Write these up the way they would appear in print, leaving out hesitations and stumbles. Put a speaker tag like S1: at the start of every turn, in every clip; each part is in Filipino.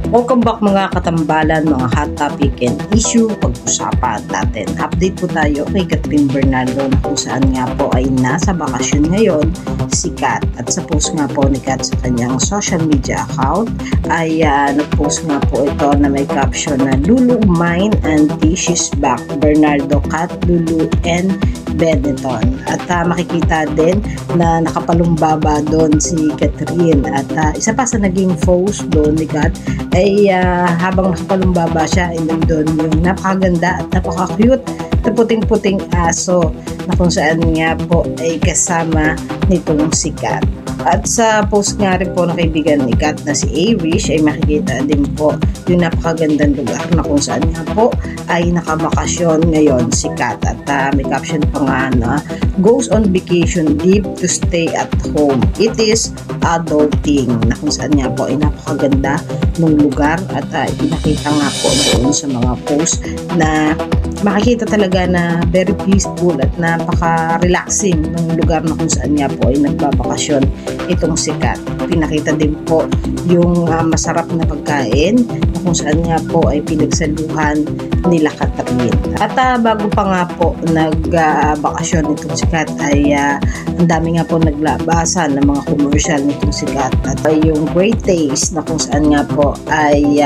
S1: Welcome back mga katambalan, mga hot topic and issue pag-usapan natin. Update po tayo kay Catherine Bernardo na kung saan nga po ay nasa bakasyon ngayon si Kat. At sa post nga po ni Kat sa kanyang social media account ay nag-post nga po ito na may caption na Lulu mine auntie she's back, Bernardo, Kat, Lulu and Benetton. At makikita din na nakapalumbaba doon si Catherine. At isa pa sa naging post doon ni Kat ay habang nakapalumbaba siya ay nandun yung napakaganda at napaka-cute na puting-puting aso na kung saan nga po ay kasama nitong si Kat. At sa post nga rin po ng kaibigan ni Kat na si Irish ay makikita din po yung napakagandang lugar na kung saan nga po ay nakabakasyon ngayon si Kat. At may caption pa nga na goes on vacation leave to stay at home. It is adulting na kung saan nga po ay napakaganda ng lugar at pinakita nga po doon sa mga post na makikita talaga na very peaceful at napaka-relaxing ng lugar na kung saan nga po ay nagbabakasyon itong si Kat. Pinakita din po yung masarap na pagkain na kung saan nga po ay pinagsaluhan nila Catherine. At bago pa nga po nagbakasyon itong si Kat ay ang dami nga po naglabasa ng mga commercial nitong si Kat. At yung Great Taste na kung saan nga po ay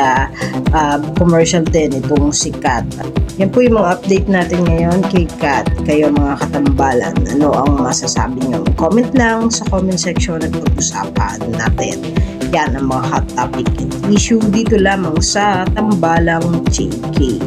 S1: commercial din itong si Kat. Yan po yung mga update natin ngayon kay Kat. Kayo mga katambalan, ano ang masasabi nyo? Comment lang sa comment section at pag-usapan natin. Yan ang mga hot topic and issue dito lamang sa Tambalang JK.